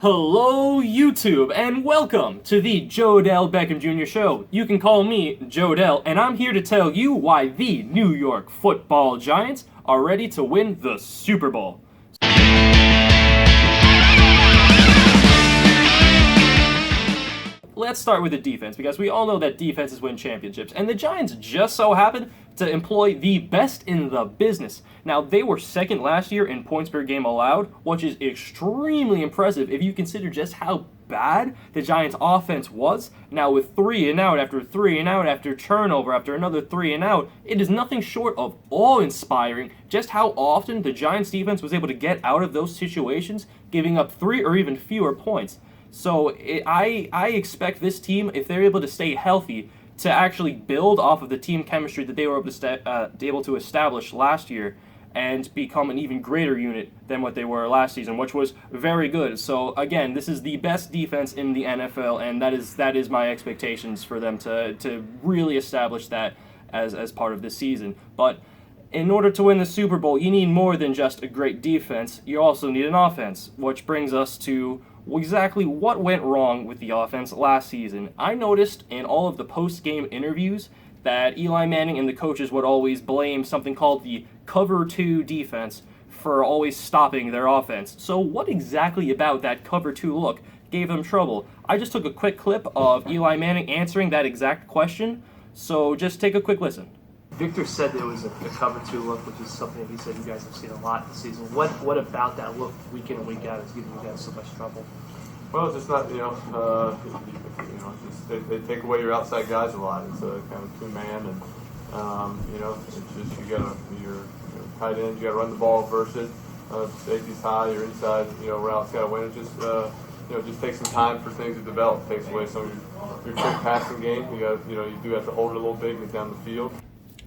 Hello, YouTube, and welcome to the JOEdell Beckham Jr. Show. You can call me JOEdell, and I'm here to tell you why the New York Football Giants are ready to win the Super Bowl. Let's start with the defense, because we all know that defenses win championships, and the Giants just so happen to employ the best in the business. Now, they were second last year in points per game allowed, which is extremely impressive if you consider just how bad the Giants' offense was. Now, with 3 and out after 3 and out after turnover after another 3 and out, it is nothing short of awe-inspiring just how often the Giants' defense was able to get out of those situations, giving up 3 or even fewer points. So I expect this team, if they're able to stay healthy, to actually build off of the team chemistry that they were able to establish last year and become an even greater unit than what they were last season, which was very good. So again, this is the best defense in the NFL, and that is my expectations for them to really establish that as part of this season. But in order to win the Super Bowl, you need more than just a great defense. You also need an offense, which brings us to exactly what went wrong with the offense last season. I noticed in all of the post-game interviews that Eli Manning and the coaches would always blame something called the cover 2 defense for always stopping their offense. So what exactly about that cover 2 look gave them trouble? I just took a quick clip of Eli Manning answering that exact question, so just take a quick listen. Victor said there was a cover 2 look, which is something that he said you guys have seen a lot this season. What about that look week in and week out is giving you guys so much trouble? Well, it's just not, they take away your outside guys a lot. It's a kind of 2-man, and it's just your tight end, you got to run the ball versus safety's high, your inside, routes got to win. It just takes some time for things to develop. It takes away some of your quick passing game. You do have to hold it a little bit, get down the field.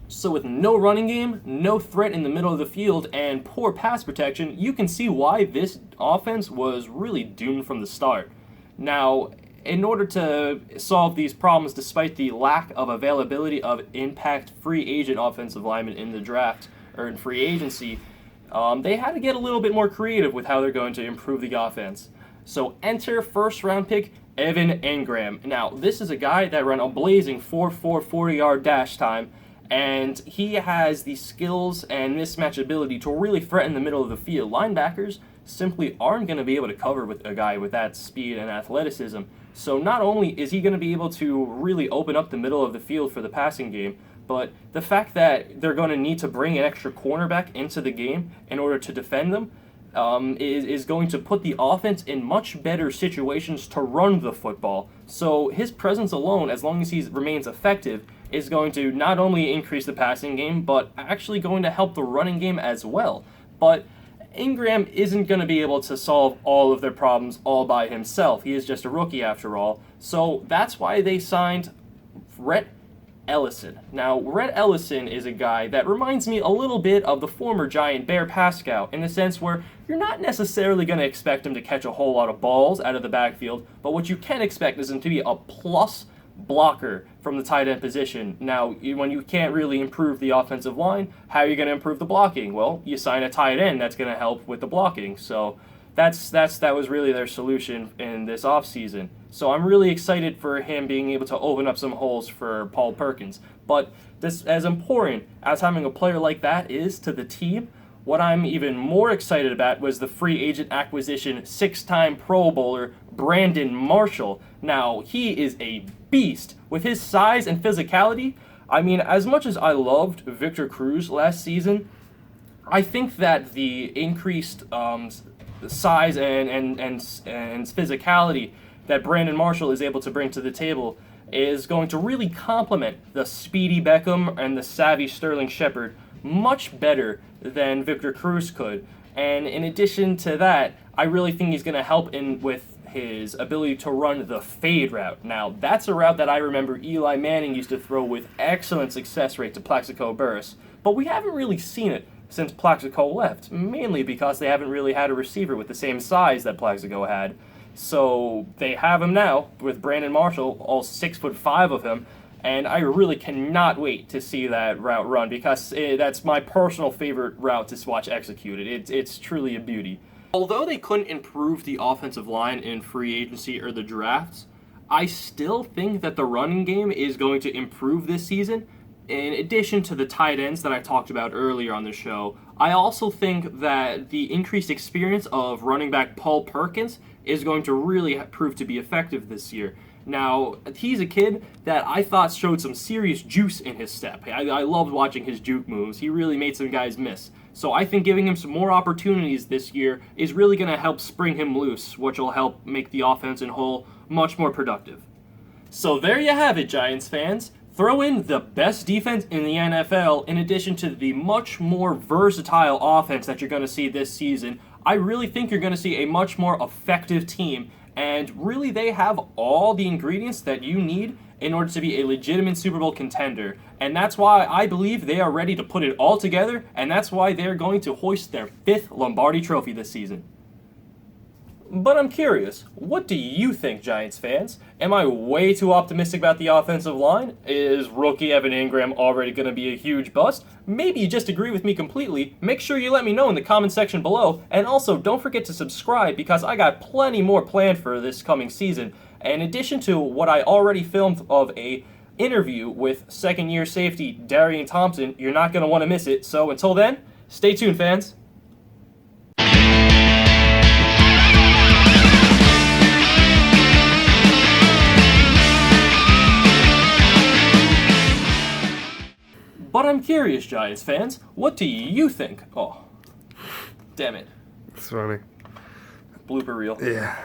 So with no running game, no threat in the middle of the field, and poor pass protection, you can see why this offense was really doomed from the start. Now, in order to solve these problems, despite the lack of availability of impact free agent offensive linemen in the draft, or in free agency, they had to get a little bit more creative with how they're going to improve the offense. So enter first-round pick Evan Engram. Now, this is a guy that ran a blazing 4.4 40-yard dash time, and he has the skills and mismatch ability to really threaten the middle of the field. Linebackers simply aren't going to be able to cover with a guy with that speed and athleticism. So not only is he going to be able to really open up the middle of the field for the passing game, but the fact that they're going to need to bring an extra cornerback into the game in order to defend them is going to put the offense in much better situations to run the football. So his presence alone, as long as he remains effective, is going to not only increase the passing game, but actually going to help the running game as well. But Engram isn't going to be able to solve all of their problems all by himself. He is just a rookie after all. So that's why they signed Rhett Ellison. Now, Rhett Ellison is a guy that reminds me a little bit of the former Giant Bear Pascal, in the sense where you're not necessarily going to expect him to catch a whole lot of balls out of the backfield, but what you can expect is him to be a plus blocker from the tight end position. Now, when you can't really improve the offensive line, how are you going to improve the blocking? Well, you sign a tight end that's going to help with the blocking. So that was really their solution in this offseason. So I'm really excited for him being able to open up some holes for Paul Perkins. But this, as important as having a player like that is to the team, what I'm even more excited about was the free agent acquisition 6-time Pro Bowler Brandon Marshall. Now, he is a beast with his size and physicality. I mean, as much as I loved Victor Cruz last season, I think that the increased size and physicality that Brandon Marshall is able to bring to the table is going to really complement the speedy Beckham and the savvy Sterling Shepard much better than Victor Cruz could. And in addition to that, I really think he's going to help with his ability to run the fade route. Now, that's a route that I remember Eli Manning used to throw with excellent success rate to Plaxico Burress, but we haven't really seen it since Plaxico left, mainly because they haven't really had a receiver with the same size that Plaxico had. So they have him now with Brandon Marshall, all 6'5" of him, and I really cannot wait to see that route run, because that's my personal favorite route to watch executed. It's truly a beauty. Although they couldn't improve the offensive line in free agency or the drafts, I still think that the running game is going to improve this season. In addition to the tight ends that I talked about earlier on the show, I also think that the increased experience of running back Paul Perkins is going to really prove to be effective this year. Now, he's a kid that I thought showed some serious juice in his step. I loved watching his juke moves. He really made some guys miss. So I think giving him some more opportunities this year is really going to help spring him loose, which will help make the offense in whole much more productive. So there you have it, Giants fans. Throw in the best defense in the NFL in addition to the much more versatile offense that you're going to see this season. I really think you're going to see a much more effective team, and really they have all the ingredients that you need in order to be a legitimate Super Bowl contender. And that's why I believe they are ready to put it all together, and that's why they're going to hoist their 5th Lombardi Trophy this season. But I'm curious, what do you think, Giants fans? Am I way too optimistic about the offensive line? Is rookie Evan Ingram already going to be a huge bust? Maybe you just agree with me completely. Make sure you let me know in the comment section below. And also, don't forget to subscribe because I got plenty more planned for this coming season. In addition to what I already filmed of a interview with second-year safety Darian Thompson, you're not going to want to miss it. So until then, stay tuned, fans. But I'm curious, Giants fans, what do you think? Oh, damn it. It's funny. Blooper reel. Yeah.